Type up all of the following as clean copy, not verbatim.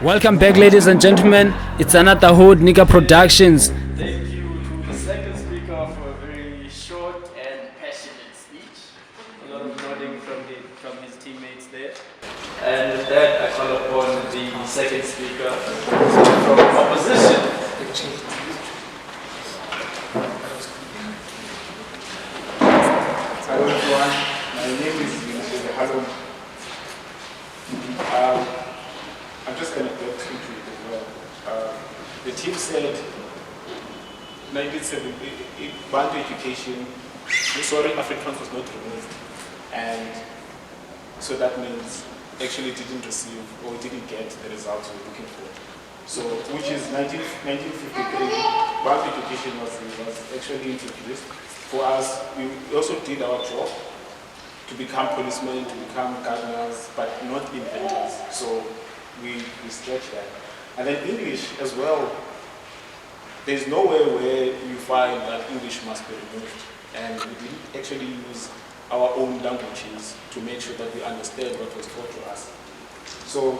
Welcome back, ladies and gentlemen. It's another Hood Nigga Productions. Thank you to the second speaker for a very short and passionate speech. A lot of nodding from his teammates there. And with that, I call upon the second speaker from opposition. Hello everyone, my name is Inkanyezi Emnyama. I'm just going to get into it as well. The team said 1970, Bantu education, Afrikaans was not removed, and so that means actually didn't receive or didn't get the results we were looking for. So, which is 1953, Bantu education was actually introduced. For us, we also did our job to become policemen, to become gardeners, but not inventors. So we stretched that. And then English as well, there's nowhere where you find that English must be removed. And we didn't actually use our own languages to make sure that we understand what was taught to us. So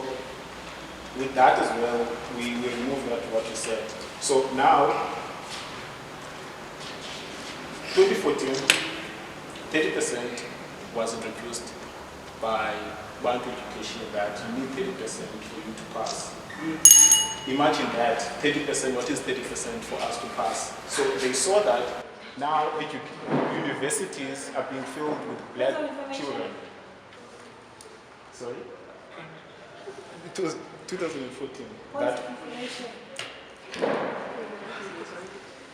with that as well, we removed that what you said. So now, 2014, 30% was introduced by Bantu education that you need 30% for you to pass. Imagine that, 30%, what is 30% for us to pass? So they saw that now universities are being filled with black children. Sorry? It was 2014. That,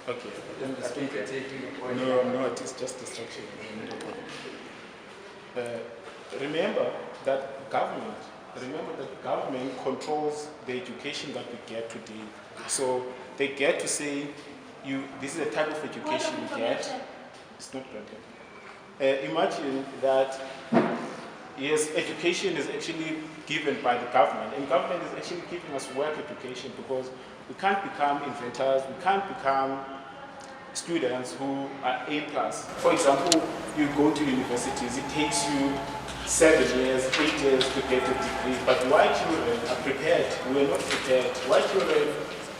okay. No, it is just distraction. Remember that government controls the education that we get today. So they get to say, this is the type of education you get. It's not granted. Imagine that, yes, education is actually given by the government, and government is actually giving us work education because we can't become inventors, we can't become students who are A+. For example, you go to universities, it takes you 7 years, 8 years to get a degree, but white children are prepared. We are not prepared. White children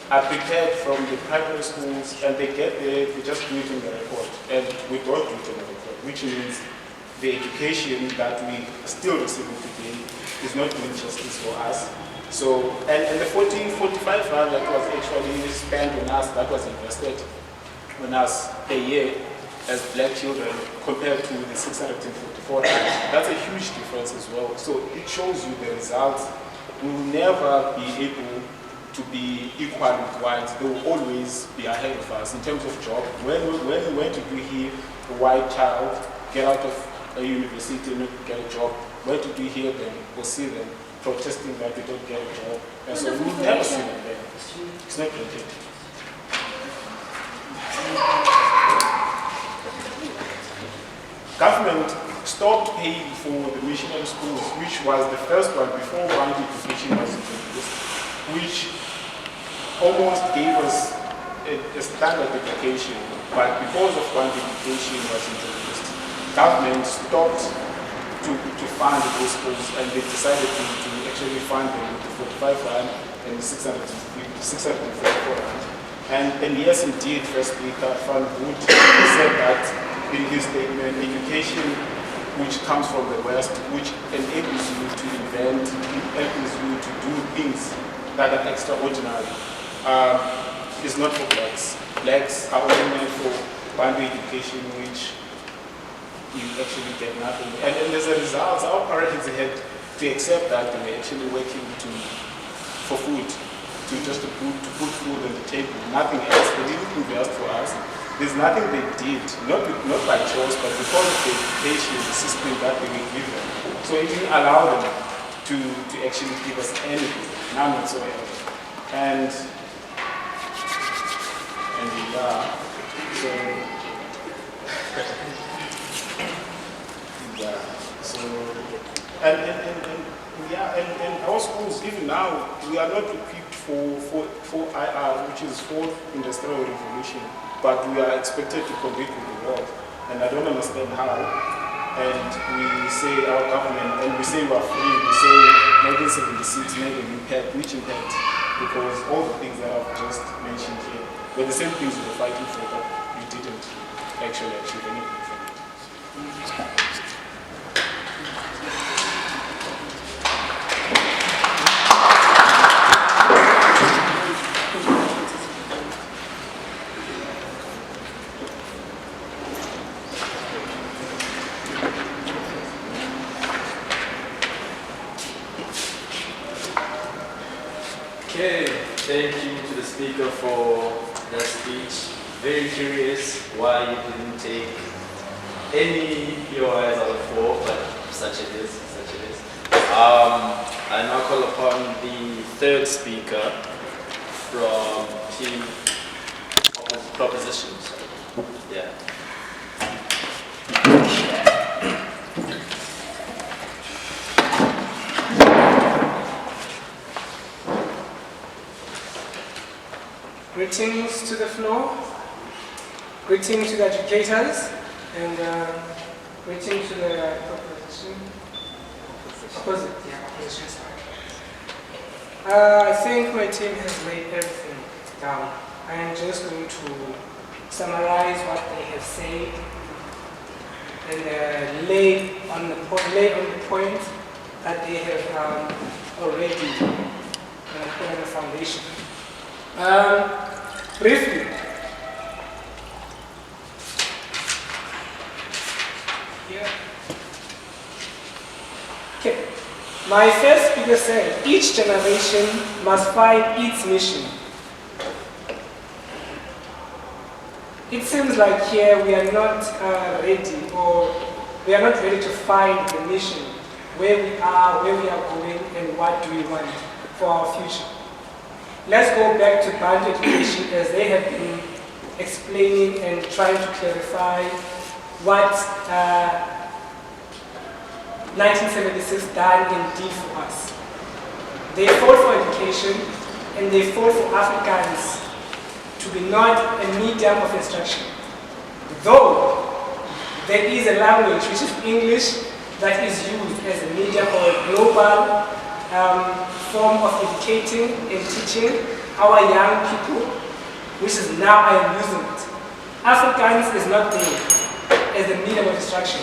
are prepared from the primary schools, and they get there, they just do it in the record, and we don't do it in the record, which means the education that we are still receiving today is not doing justice for us. So, and the 45 rand that was actually spent on us, that was invested on us a year as black children compared to the 644 rand, that's a huge difference as well. So it shows you the results. We will never be able to be equal with whites. They will always be ahead of us in terms of job. When did we hear a white child get out of a university and not get a job? When did we hear them or see them protesting that we don't get a job? And so we will never see them there. It's not legit. Government stopped paying for the missionary schools, which was the first one before Bantu education was introduced, which almost gave us a standard education, but because of Bantu education was introduced, government stopped to fund those schools, and they decided to actually fund them with the 45 rand and the 644 rand. And yes, indeed, First Speaker Van Wood said that in his statement, education which comes from the West, which enables you to invent, enables you to do things that are extraordinary, is not for blacks. Blacks are only meant for Bantu education, which you actually get nothing. And as a result, our parents had to accept that they were actually working for food, to put food on the table, nothing else. They didn't invest for us. There's nothing they did, not by choice, but because of the education system that they were given. So it didn't allow them to actually give us anything, none whatsoever. And yeah, so yeah, so and our schools even now we are not equipped for IR, which is fourth industrial revolution, but we are expected to compete with the world, and I don't understand how. and we say our government, and we say we are free, we say 1976 made an impact. Which impact? Because all the things that I've just mentioned here were the same things we were fighting for, but we didn't actually achieve anything from it. Okay, thank you to the speaker for that speech. Very curious why you didn't take any POIs out of 4, but such it is, such it is. I now call upon the third speaker from Team Proposition. Yeah. Greetings to the floor, greetings to the educators, and greetings to the opposition. I think my team has laid everything down. I am just going to summarize what they have said and lay on the point that they have already put on the foundation. Briefly, okay. My first speaker said, each generation must find its mission. It seems like here we are not ready, or we are not ready to find the mission, where we are going, and what do we want for our future. Let's go back to Bantu education, as they have been explaining and trying to clarify what 1976 done and did for us. They fought for education, and they fought for Africans to be not a medium of instruction. Though there is a language, which is English, that is used as a medium or a global form of educating and teaching our young people, which is now I am using it. Afrikaans is not there as a medium of instruction.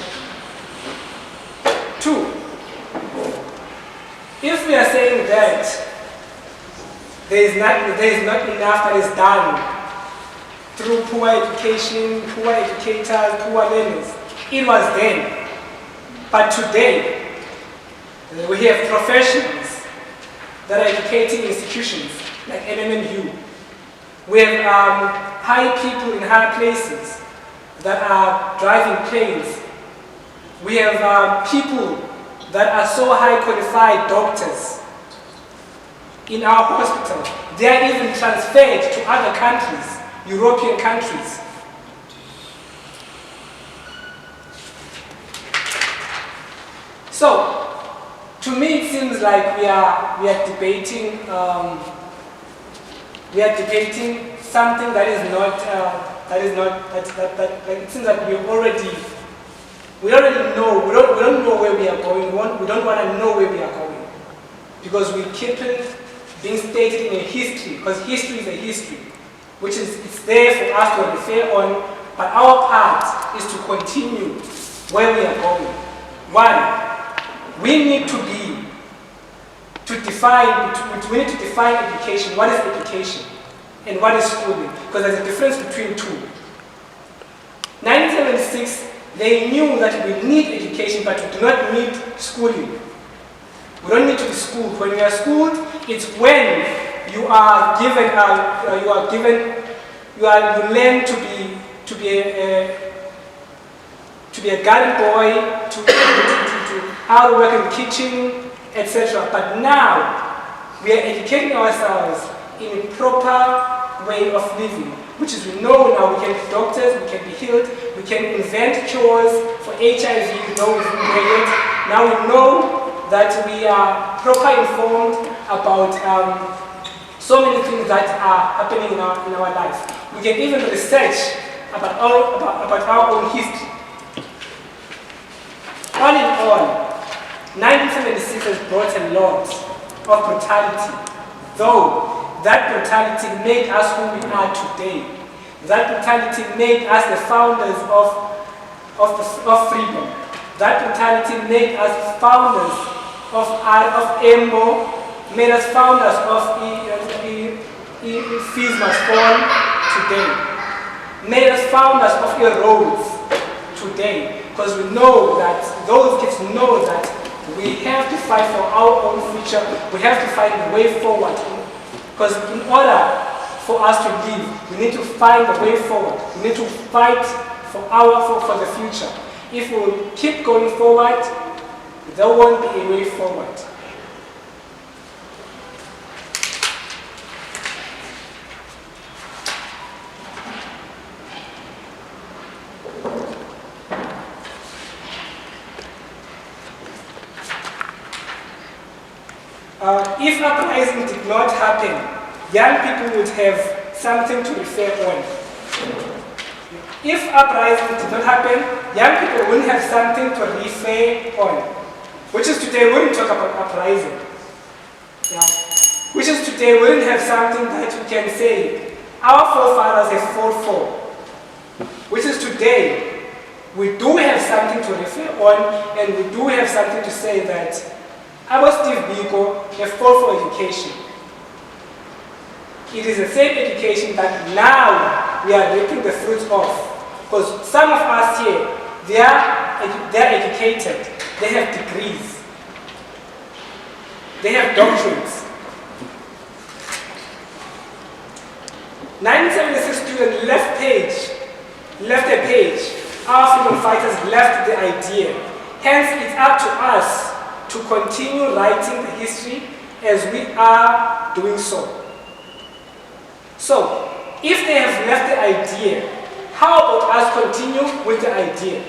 2, if we are saying that there is not enough that is done through poor education, poor educators, poor learners, it was then. But today, we have professionals that are educating institutions like MMU. We have high people in high places that are driving planes. We have people that are so high qualified doctors in our hospital. They are even transferred to other countries, European countries. So, to me, it seems like we are debating something that is not it seems like we already know. We don't know where we are going. We don't want to know where we are going, because we keep it being stated in a history, because history is a history, which is it's there for us to refer on. But our part is to continue where we are going. 1. We need to define education. What is education? And what is schooling? Because there's a difference between 2. 1976, they knew that we need education, but we do not need schooling. We don't need to be schooled. When we are schooled, it's when you are given, you learn to be a garden boy, how to work in the kitchen, etc. But now, we are educating ourselves in a proper way of living, which is we know now we can be doctors, we can be healed, we can invent cures for HIV, we know we've been there yet. Now we know that we are properly informed about so many things that are happening in our life. We can even research about our own history. All in all, 1976 has brought a lot of brutality, though that brutality made us who we are today. That brutality made us the founders of freedom. That brutality made us founders of EMBO, made us founders of Fees Must Fall today, made us founders of your roads today, because we know that those kids know that we have to fight for our own future, we have to find a way forward, because in order for us to live, we need to find a way forward, we need to fight for the future. If we keep going forward, there won't be a way forward. If uprising did not happen, young people would have something to refer on. If uprising did not happen, young people wouldn't have something to refer on. Which is today, we wouldn't talk about uprising. Yeah. Which is today, we wouldn't have something that we can say, our forefathers have fought for. Which is today, we do have something to refer on, and we do have something to say that our Steve Biko have fought for education. It is the same education that now we are reaping the fruits of. Because some of us here, they are educated, they have degrees, they have doctorates. 1976 student left a page. Our freedom fighters left the idea. Hence, it's up to us to continue writing the history as we are doing so. So, if they have left the idea, how about us continue with the idea?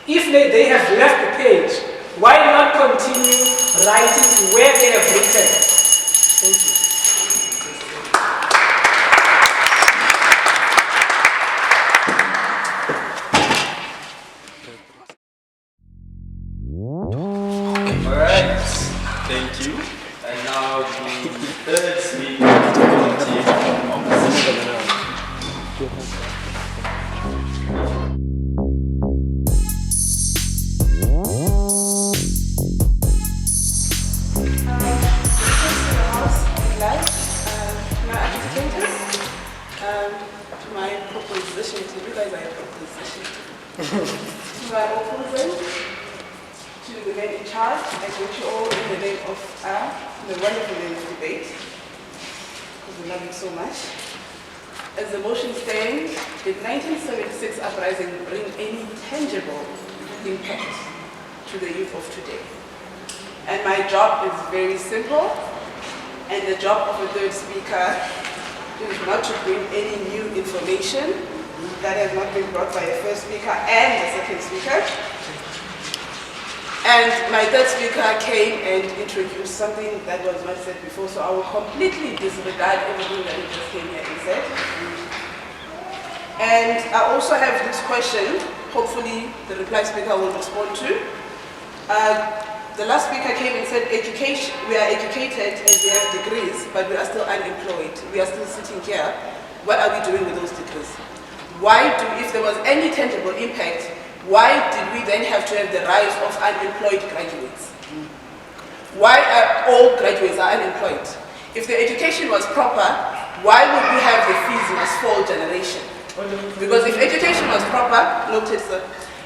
If they have left the page, why not continue writing where they have written? Thank you. Alright, thank you. And now the third speaker of the opposition. My proposition to you guys, I have a proposition. To my opponent, to the men in charge, I greet you all in the name of the wonderful name of debate, because we love you so much. As the motion stands, did 1976 uprising bring any tangible impact to the youth of today? And my job is very simple, and the job of a third speaker is not to bring any new information that has not been brought by the first speaker and the second speaker. And my third speaker came and introduced something that was not said before, so I will completely disregard everything that he just came here and said. And I also have this question, hopefully the reply speaker will respond to. The last speaker came and said, education, we are educated and we have degrees, but we are still unemployed. We are still sitting here. What are we doing with those degrees? If there was any tangible impact, why did we then have to have the rise of unemployed graduates? Why are all graduates unemployed? If the education was proper, why would we have the fees must fall generation? Because if education was proper, noted sir,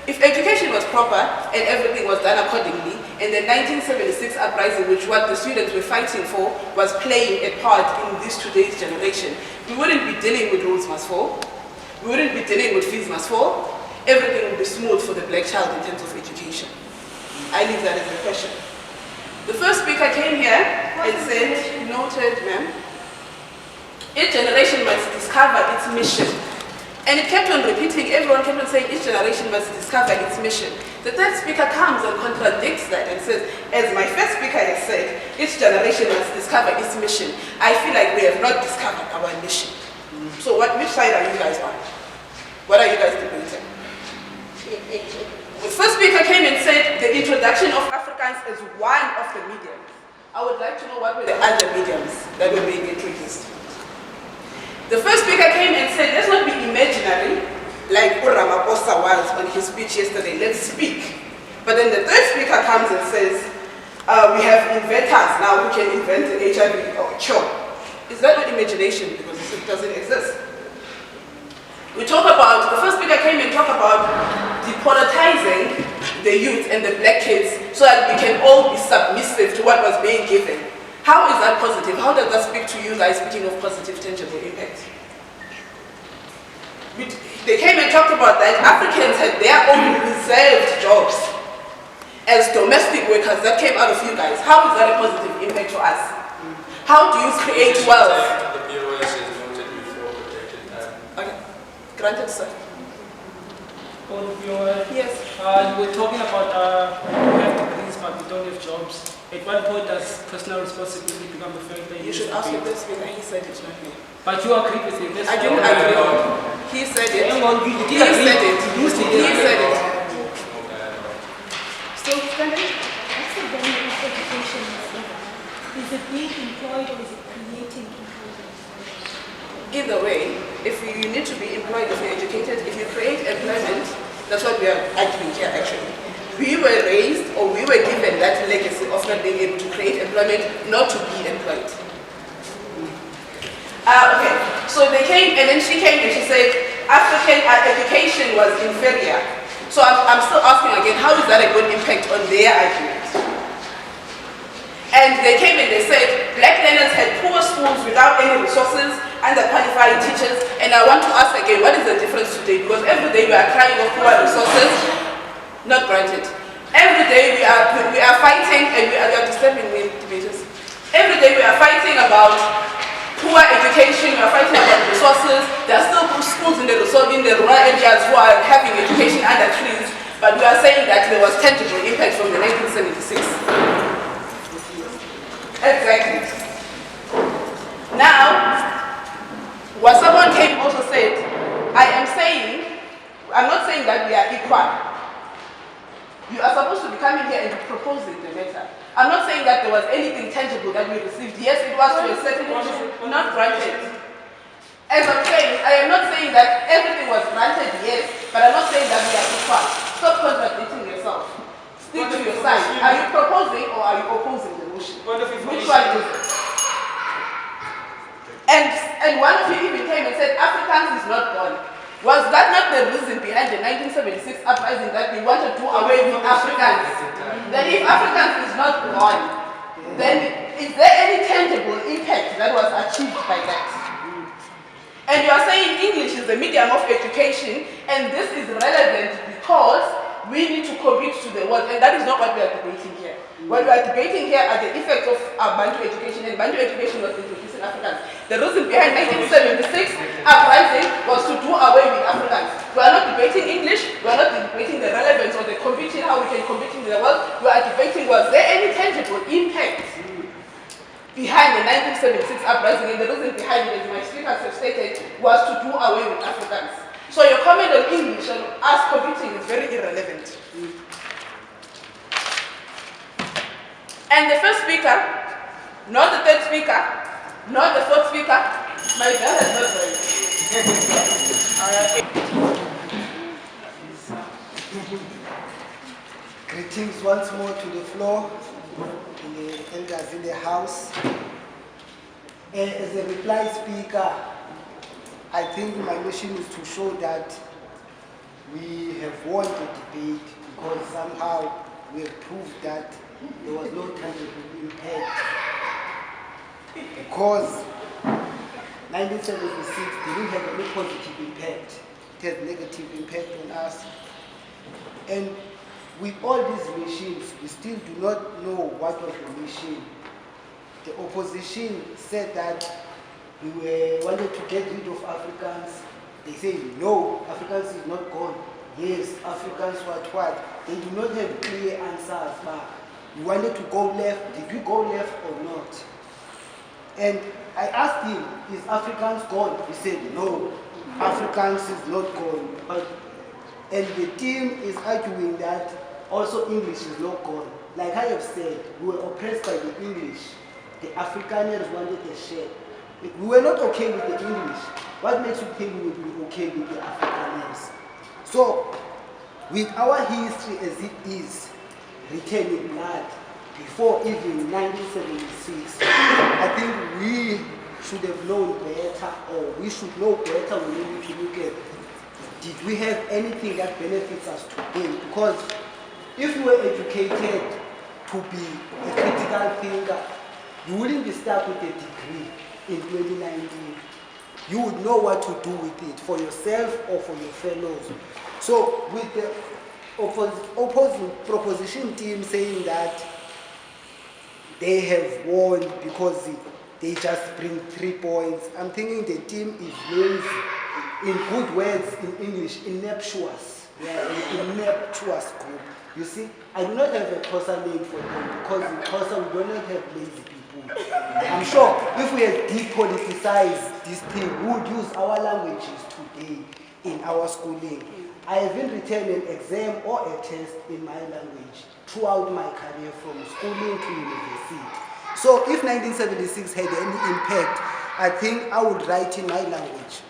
if education was proper and everything was done accordingly, and the 1976 uprising, which what the students were fighting for, was playing a part in this today's generation, we wouldn't be dealing with roads must fall, we wouldn't be dealing with fees must fall, everything would be smooth for the black child in terms of education. I leave that as a question. The first speaker came here and said, noted ma'am, each generation must discover its mission. And it kept on repeating, everyone kept on saying each generation must discover its mission. The third speaker comes and contradicts that and says, as my first speaker has said, each generation must discover its mission. I feel like we have not discovered our mission. So which side are you guys on? What are you guys debating? The first speaker came and said the introduction of Afrikaans is one of the mediums. I would like to know what were the other mediums that were being introduced. The first speaker came and said, let's not be imaginary, like Ramaphosa was on his speech yesterday, let's speak. But then the third speaker comes and says, we have inventors now who can invent the HIV or cure. Is that not imagination? Because it doesn't exist. We talk about, the first speaker came and talked about depolitizing the youth and the black kids so that we can all be submissive to what was being given. How is that positive? How does that speak to you guys, speaking of positive, tangible impact? They came and talked about that Africans had their own reserved jobs as domestic workers that came out of you guys. How is that a positive impact to us? How do you create wealth? The POS is noted before protected time. Okay, granted, sir. Yes. We're talking about we have degrees but we don't have jobs. At what point does personal responsibility become the fact that You should ask the first speaker, he said it, not me. But you agree with it? I didn't agree. He said it. He said it. He said it. Still standing? What's the value of education? Is it being employed or is it creating employment? Either way, if you need to be employed, if you're educated, if you create employment, that's what we are arguing here actually. We were raised or we were given that legacy of not being able to create employment, not to be employed. Okay, so they came and then she came and she said African education was inferior. So I'm still asking again, how is that a good impact on their argument? And they came and they said black learners had poor schools without any resources, underqualified teachers, and I want to ask again, what is the difference today? Because every day we are crying of poor resources, not granted. Every day we are fighting, and you are disturbing me, debaters. Every day we are fighting about poor education, we are fighting about resources. There are still schools in the rural areas who are having education under trees, but we are saying that there was tangible impact from the 1976. Exactly. Now, what someone came also said, I'm not saying that we are equal. You are supposed to be coming here and proposing the matter. I'm not saying that there was anything tangible that we received. Yes, it was to a certain extent, not granted. As I'm saying, I am not saying that everything was granted, yes, but I'm not saying that we are equal. Stop contradicting yourself. Stick to your side. Are you proposing or are you opposing the motion? Which one is it? And one of you even came and said Afrikaans is not gone. Was that not the reason behind the 1976 uprising that we wanted to do away with Afrikaans? That if Afrikaans is not gone, then is there any tangible impact that was achieved by that? And you are saying English is the medium of education, and this is relevant because we need to compete to the world, and that is not what we are debating here. What we are debating here are the effects of Bantu education, and Bantu education was introducing Afrikaans. The reason behind 1976 uprising was to do away with Afrikaans. We are not debating English, we are not debating the relevance or the competing, how we can compete in the world. We are debating was there any tangible impact behind the 1976 uprising, and the reason behind it, as my speakers have stated, was to do away with Afrikaans. So your comment on English and us competing is very irrelevant. And the first speaker, not the third speaker, not the fourth speaker, my bell has not rung. Greetings once more to the floor, and the elders in the house. As a reply speaker, I think my mission is to show that we have won the debate because somehow we have proved that there was no tangible impact. Because 1976 didn't have any positive impact, it had negative impact on us. And with all these machines, we still do not know what was the mission. The opposition said that we wanted to get rid of Africans. They say no, Africans is not gone. Yes, Africans what? They do not have clear answers, but we wanted to go left. Did we go left or not? And I asked him, is Africans gone? He said no, Africans is not gone. But And the team is arguing that also English is not gone. Like I have said, we were oppressed by the English. The Afrikaners wanted a share. We were not okay with the English. What makes you think we would be okay with the Afrikaners? So, with our history as it is, written in blood, before even 1976, I think we should have known better, or we should know better when we need to look at, did we have anything that benefits us today? Because if you were educated to be a critical thinker, you wouldn't be stuck with a degree in 2019. You would know what to do with it for yourself or for your fellows. So with the opposing proposition team saying that they have won because they just bring 3 points, I'm thinking the team is lazy. In good words, in English, ineptuous. Yeah, an ineptuous group. You see, I do not have a Xhosa name for them because in Xhosa we do not have lazy people. I'm sure if we had depoliticized this thing, we would use our languages today in our schooling. I haven't written an exam or a test in my language throughout my career from schooling to university. So if 1976 had any impact, I think I would write in my language.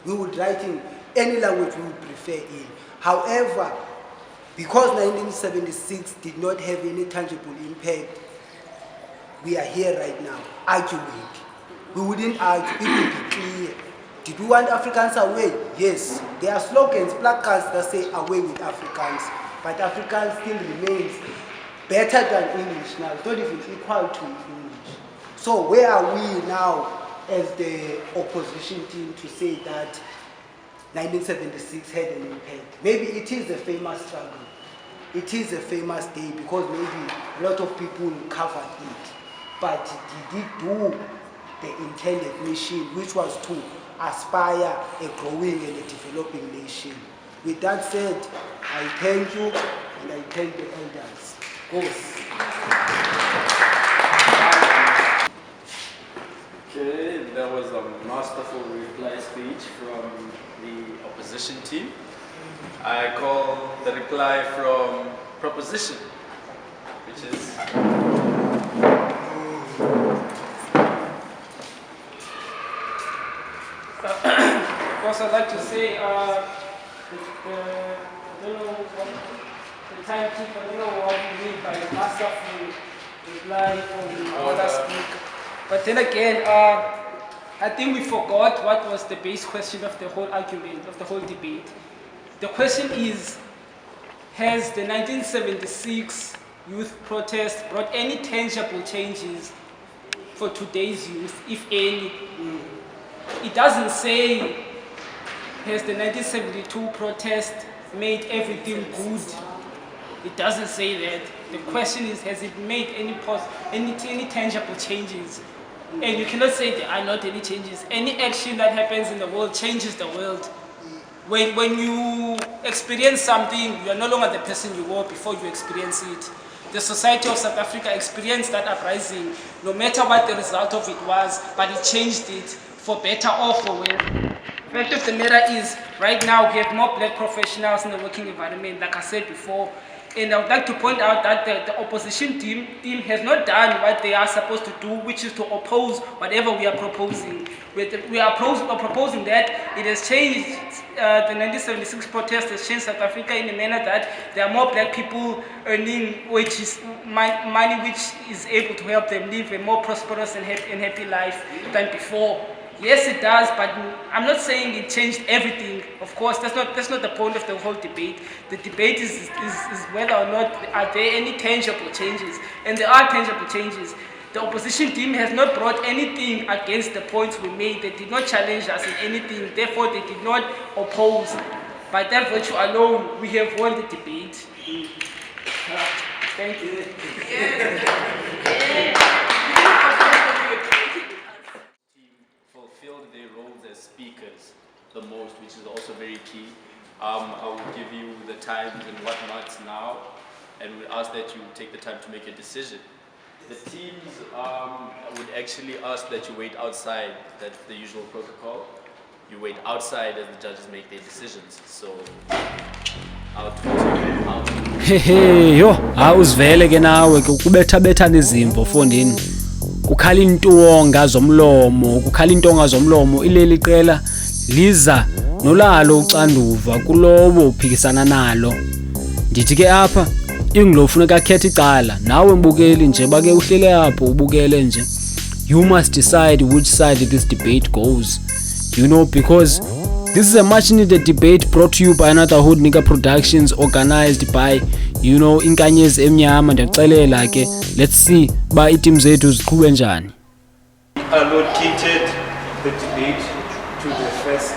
We would write in any language we would prefer in. However, because 1976 did not have any tangible impact, we are here right now, arguing. We wouldn't argue, it would be clear. Did we want Africans away? Yes. There are slogans, placards that say away with Africans, but Africans still remains better than English now. It's not even equal to English. So where are we now as the opposition team to say that 1976 had an impact? Maybe it is a famous struggle. It is a famous day because maybe a lot of people covered it. But did it do the intended mission, which was to aspire a growing and a developing nation? With that said, I thank you and I thank the elders. Okay, that was a masterful reply speech from the opposition team. I call the reply from proposition, which is Of course, I'd like to say, I don't know what the timekeeper, I don't know what you mean by masterful reply from the other speaker. But then again, I think we forgot what was the base question of the whole argument, of the whole debate. The question is, has the 1976 youth protest brought any tangible changes for today's youth, if any? It doesn't say, has the 1972 protest made everything good? It doesn't say that. The question is, has it made any tangible changes? And you cannot say there are not any changes. Any action that happens in the world changes the world. When you experience something, you are no longer the person you were before you experience it. The society of South Africa experienced that uprising, no matter what the result of it was, but it changed it for better or for worse. The fact of the matter is, right now we have more black professionals in the working environment, like I said before. And I would like to point out that the opposition team has not done what they are supposed to do, which is to oppose whatever we are proposing. We are proposing that it has changed, the 1976 protest has changed South Africa in a manner that there are more black people earning wages, money which is able to help them live a more prosperous and happy life than before. Yes, it does, but I'm not saying it changed everything. Of course, that's not the point of the whole debate. The debate is whether or not are there any tangible changes, and there are tangible changes. The opposition team has not brought anything against the points we made. They did not challenge us in anything. Therefore, they did not oppose. By that virtue alone, we have won the debate. Thank you. Fulfilled their roles as speakers the most, which is also very key. I will give you the times and whatnots now, and we ask that you take the time to make a decision. The teams would actually ask that you wait outside. That's the usual protocol. you wait outside as the judges make their decisions. So out. Hehe, yo, uzivele ke nawe ke ukubetha nezimvo fondini. Kukhala intonga zomlomo, kukhala intonga zomlomo ileli qela liza nolalo ucanduva kulowo uphikisana nalo. Ndithi ke apha inglo ufuneka akhethe icala, nawe mbukeli nje bake uhlele apho ubukele nje. You must decide which side this debate goes. You know, because this is a much needed debate brought to you by Another Hood Nigga Productions, organized by, you know, Inkanyezi Emnyama. Ndiyakuxelela ke, let's see ba iiteam zethu ziqhube njani. Allocated the debate to the first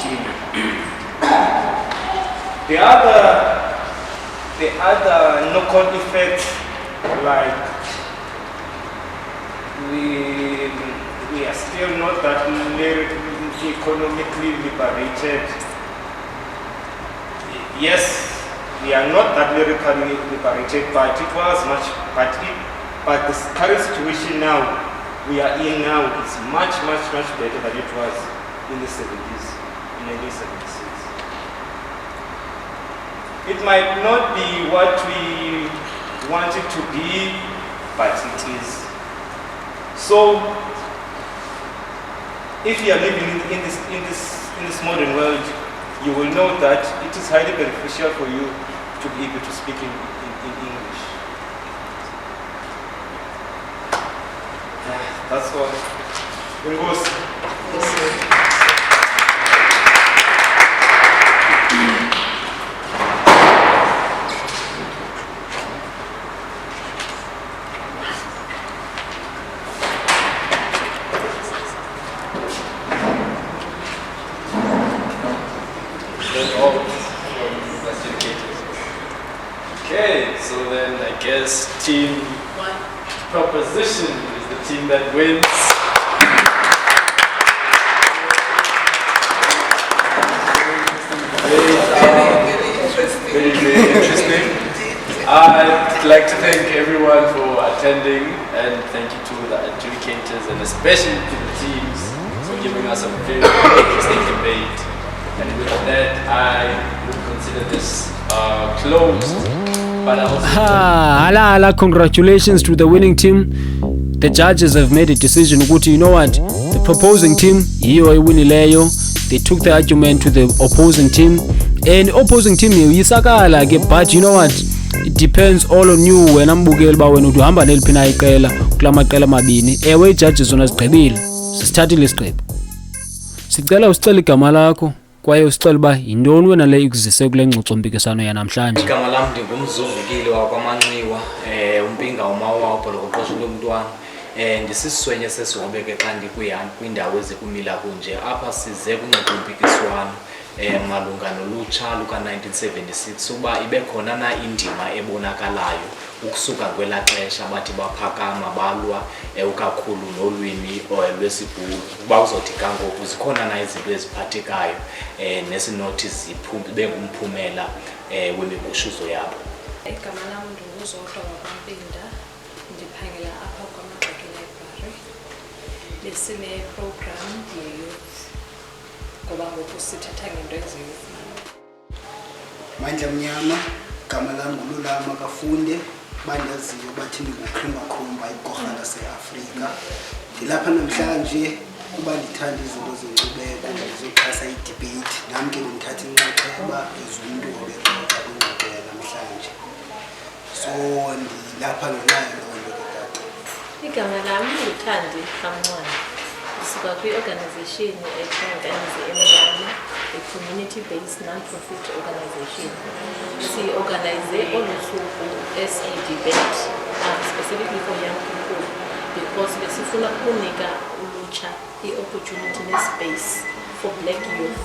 team. The other knock-on effects, like we are still not that economically liberated. Yes, we are not that lyrically liberated, but it was much. But the current situation now we are in now is much better than it was in the 70s, in the early 76. It might not be what we want it to be, but it is. So, if you are living in this modern world, you will know that it is highly beneficial for you to be able to speak in English. That's all. It goes. Okay, so then I guess team proposition is the team that wins. Very interesting. I'd like to thank everyone for attending, and thank you to the adjudicators and especially to the teams for giving us a very interesting debate. And with that, I would consider this closed. But I also Hala, congratulations to the winning team. The judges have made a decision. You know what? The proposing team, they took the argument to the opposing team. And opposing team, but you know what? It depends all on you. When I'm bukeli ba wena uhamba neliphi na iqela kula maqela amabini. Ewe judges zona zigqibile. Sisithathile isigqibo. Sicela usicela igama lakho kwaye usicela ba yintoni wena le ikuzise kule ngxoxo mpikisano yanamhlanje. Igama lami ndingumzuvukile wakwaManxiwa, umpinga umawa ubholokoqosho lomntwana. Ndisisiswenye sesiwobeke xa kwindawo ezikumila kunje. Apha size kungxoxo mpikiswano malunga nolutsha luka-1976 uba ibe khona na indima ebonakalayo ukusuka kwela xesha bathi baphakama balwa ukakhulu nolwimi lwesiBhulu. Uba uzothi kangoku zikhona na izinto eziphathekayo nesinothi zibe ngumphumela wemibushuzo yabo. Igama lami ndinguzodwa wakwaMpinda, ndiphangela apha KwaMagxaki Library. Besine-program ye-youth ngoba ngoku sithetha ngento eze-youth. Mandla Mnyama, igama lami ngululama kafunde, bandaziyo bathi ndingukhumba igorha lase-Afrika. Ndilapha namhlanje kuba ndithanda izinto zenkcubeko, ndizoxhasa idebate, nam ke ndithatha inxaxheba ezumntu obexoxa kwingxoxo yanamhlanje. So ndilapha ngenxa loo nto ke tata. Igama lami nguThandi Kamncwane. Ndisuka kwi-organization Inkanyezi Emnyama, a community-based non-profit organization. Si-organize olu suku as a debate, specifically for young people, because besifuna ukunika ulutsha i-opportunity ne-space for black youth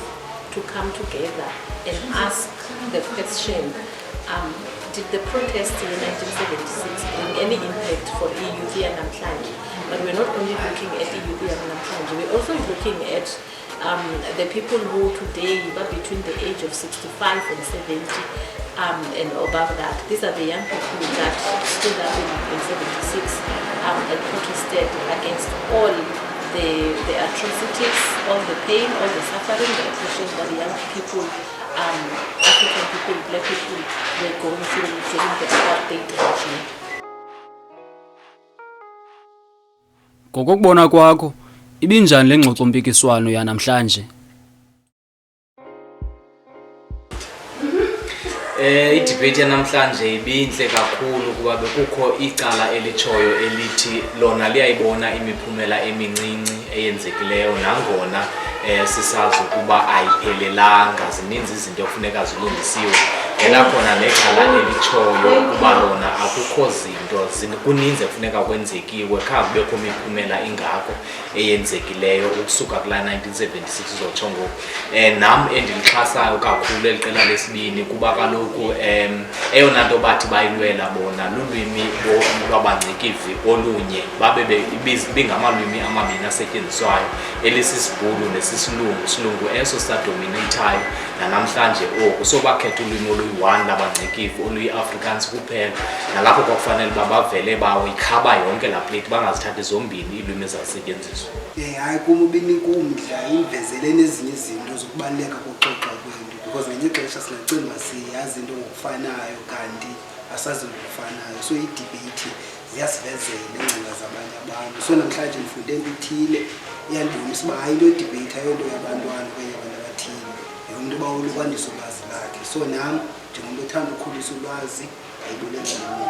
to come together and ask the question, did the protests in 1976 bring any impact for youth yanamhlanje? But we're not only looking at youth yanamhlanje, we're also looking at the people who today are between the age of 65 and 70 and above that. These are the young people that stood up in 76 and protested against all the atrocities, all the pain, all the suffering, the oppression that young people, African people, black people were going through during the apartheid regime. Ngokubona kwakho, ibinjani le ngxoxo-mpikiswano yanamhlanje? I-debate yanamhlanje ibintle kakhulu kuba bekukho icala elitshoyo elithi lona liyayibona imiphumela emincinci eyenzekileyo nangona sisazi ukuba ayiphelelanga, zininzi izinto ekufuneka zilungisiwe. Elakhona necala elitshoyo ukuba lona akukho zinto kuninzi ekufuneka kwenzekiwe khange kubekho imiphumela ingako eyenzekileyo ukusuka kulaa 1976 uzotsho ngoku. Nam endilixhasayo kakhulu eli qela lesibini kuba kaloku eyona nto bathi bayilwela bona lulwimi lwabangcikivi olunye babe bingamalwimi amabini asetyenziswayo elisisibhulu nesisilungu eso sisadominatayo nanamhlanje oku. So bakhetha ulwimi oluyi-1 labangcikivi oluyi-Afrikaans kuphela, nalapho kwakufanele uba bavele bayikhaba yonke laa plate bangazithathi zombini iilwimi ezazisetyenziswa. Hayi kum ubinika umdla ivezele nezinye izinto zokubaluleka koxoxa kwento, because ngenye ixesha singacinga siyazi into ngokufanayo kanti asazi ngokufanayo. So i-debate ziyasivezela iingcinga zabanye abantu. So namhlanje ndifunde into ithile iyandibonisa uba hayi into yedebate ayonto yabantwana okanye abantu abathile, yomntu uba ukwandisa ulwazi lakhe. So nam njengomntu othanda ukhulisa ulwazi ayiboleka nami.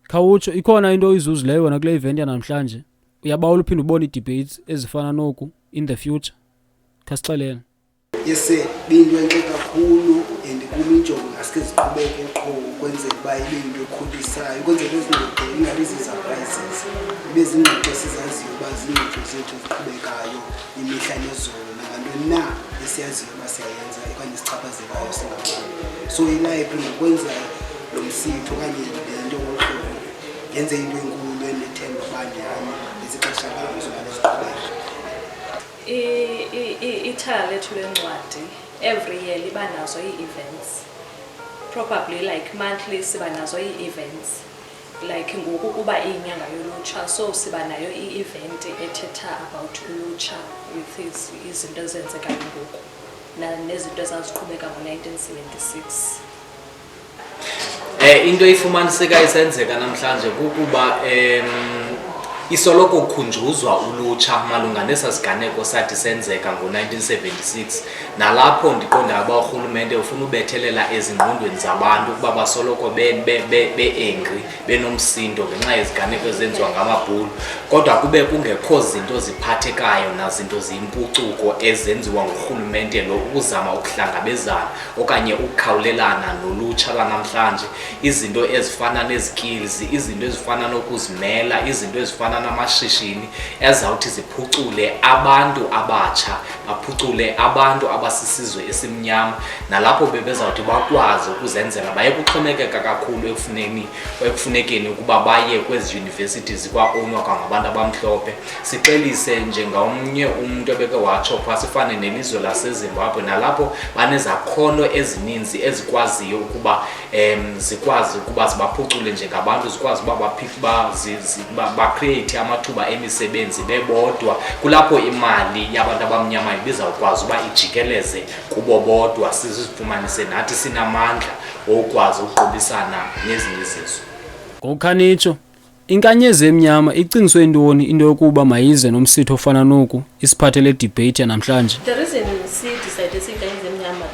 Khawutsho, ikhona into oyizuzileyo wena kule event yanamhlanje? Uyabawula uphinde ubone ii-debates ezifana noku in the future? Khasixelele. Yes, biyinto entle kakhulu and kum injongo ngaske ziqhubeke qho ukwenzela uba ibe yinto ekhulisayo, ukwenzela ezinto ingabi zii-surprises, ibe zingxoxo esizaziyo uba ziingxoxo zethu ziqhubekayo imihla nezolo nangantoni na esiyaziyo uba siyayenza okanye sichaphazelayo singabantu. So ilibrary ngokwenza lo msitho okanye le nto ngohlobo yenze into enkulu enethemba uba nyhani izixesha lazo zobana ziqhubeke. Ithala lethu lencwadi every year liba nazo ii-events, probably like monthly siba nazo ii-events, like ngoku kuba iyinyanga yolutsha, so siba nayo i-event ethetha about ulutsha with izinto ezenzekayo ngoku nezinto ezaziqhubeka ngo-1976. Into ifumaniseka isenzeka namhlanje kukuba isoloko kukhunjuzwa ulutsha malunga nesasiganeko sathi senzeka ngo-1976, nalapho ndiqonda uba urhulumente ufuna ubethelela ezingqondweni zabantu ukuba basoloko be-angry, benomsindo ngenxa yeziganeko ezenziwa ngamabhulu, kodwa kube kungekho zinto ziphathekayo nazinto ziyimpucuko ezenziwa ngurhulumente lo ukuzama ukuhlangabezana okanye ukukhawulelana nolutsha lwanamhlanje. Izinto ezifana nezikills, izinto ezifana nokuzimela, izinto ezifana namashishini ezawuthi ziphucule abantu abatsha, baphucule abantu abasisizwe esimnyama, nalapho bebezawuthi bakwazi ukuzenzela baye kuxhomekeka kakhulu ekufunekeni ukuba baye kwezi universities zikwa-ownwa kwangabantu abamhlophe. Siqelise njengomnye umntu ebeke watsho phaa sifane nelizwe laseZimbabwe, nalapho banezakhono ezininzi ezikwaziyo ukuba zikwazi ukuba zibaphucule njengabantu, zikwazi ukuba bacreate amathuba emisebenzi bebodwa. Kulapho imali yabantu abamnyama ibizawukwazi uba ijikeleze kubo bodwa, sizifumanise nathi sinamandla wokwazi ukuqubisana nezinye izizwe. Ngokukhanitsho, Inkanyezi Emnyama icingiswe ntoni into yokuba mayize nomsitho ofana noku isiphathele debate yanamhlanje? The reason decided Inkanyezi Emnyama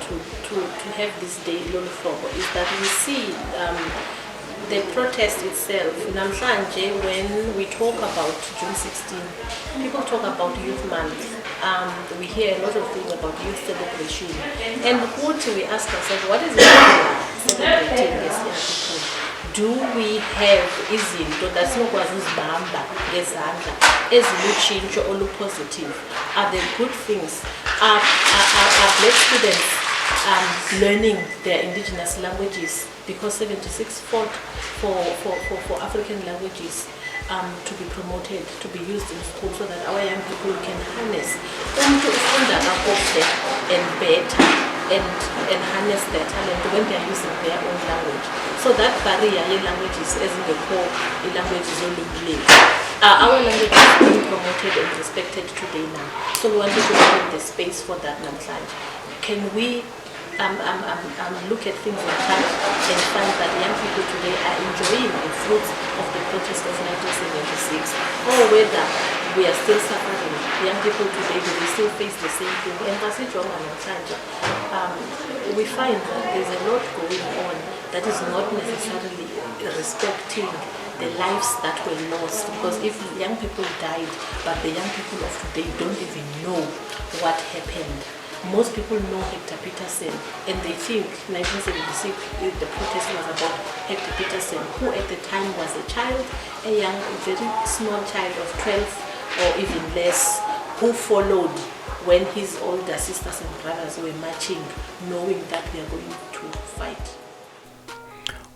to have this day lolu hlobo is that we see the protest itself. Namhlanje, when we talk about June 16, people talk about Youth Month. We hear a lot of things about youth celebration. And we ask ourselves, what is it celebrating as young people? Do we have izinto dasinokwazi uzibamba ngezandla ezilutshintsho olupositive? Are there good things? Are black students learning their indigenous languages? Because 76 fought for African languages to be promoted, to be used in school, so that our young people can harness and better and harness their talent when they are using their own language. So that barrier in languages, as in the core languages, Our language is being promoted and respected today now. So we wanted to open the space for that namhlanje. Can we look at things like that and find that young people today are enjoying the fruits of the protest of 1976, or whether we are still suffering? Young people today, do they still face the same thing? And we find that there's a lot going on that is not necessarily respecting the lives that were lost. Because if young people died, but the young people of today don't even know what happened. Most people know Hector Peterson, and they think 1976 the protest was about Hector Peterson, who at the time was a child, a young, very small child of 12 or even less, who followed when his older sisters and brothers were marching, knowing that we are going to fight.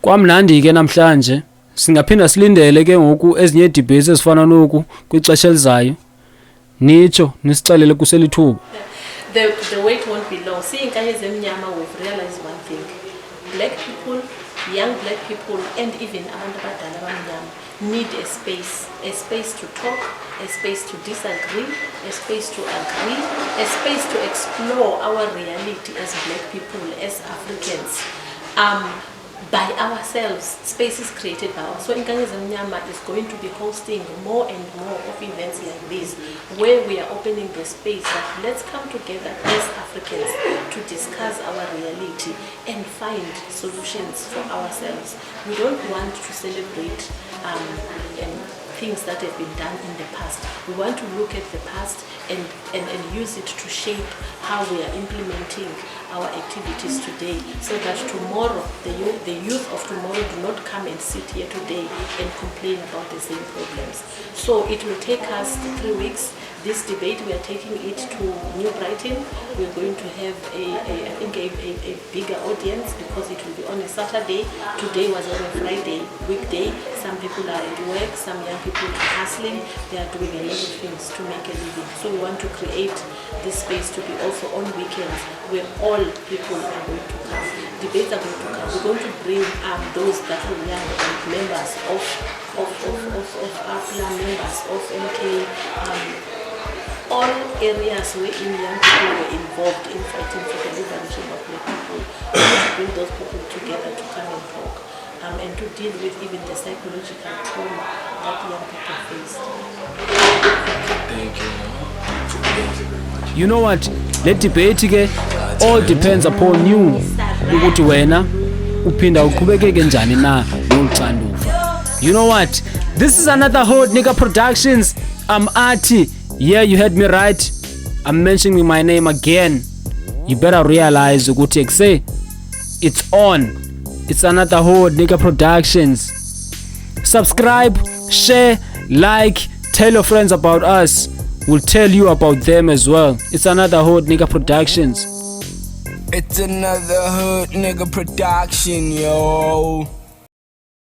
Kwamnandi ke namhlanje singaphinda silindele ke ngoku ezinye debates ezifana noku kwixesha elizayo. Nitsho nisicalele kuselithuba. The wait won't be long. See, Inkanyezi Emnyama, we've realized one thing. Black people, young black people, and even abantu abadala abamnyama need a space to talk, a space to disagree, a space to agree, a space to explore our reality as black people, as Africans. By ourselves, spaces created by us. So Inkanyezi Emnyama is going to be hosting more and more of events like this, where we are opening the space that let's come together as Africans to discuss our reality and find solutions for ourselves. We don't want to celebrate things that have been done in the past. We want to look at the past and use it to shape how we are implementing our activities today, so that tomorrow, the youth of tomorrow do not come and sit here today and complain about the same problems. So it will take us 3 weeks. This debate, we are taking it to New Brighton. We're going to have a bigger audience because it will be on a Saturday. Today was on a Friday, weekday. Some people are at work, some young people are hustling. They are doing a lot of things to make a living. So we want to create this space to be also on weekends where all people are going to come. Debates are going to come. We're going to bring those that were young members of APLA, members of MK, all areas where young people were involved in fighting for the liberation of black people. We want to bring those people together to come and talk and to deal with even the psychological trauma that young people face. Thank you. You know what? Let debate ke all depends upon you. Ukuthi wena uphinda uqhubekeke njani na noxanduva. You know what? This is another Hot Nigga Productions. I'm Artie. Yeah, you heard me right. I'm mentioning my name again. You better realize ukuthi say it's on. It's another Hot Nigga Productions. Subscribe, share, like, tell your friends about us. We'll tell you about them as well. It's another Hot Nigga Productions. It's another Hood Nigga Production, yo.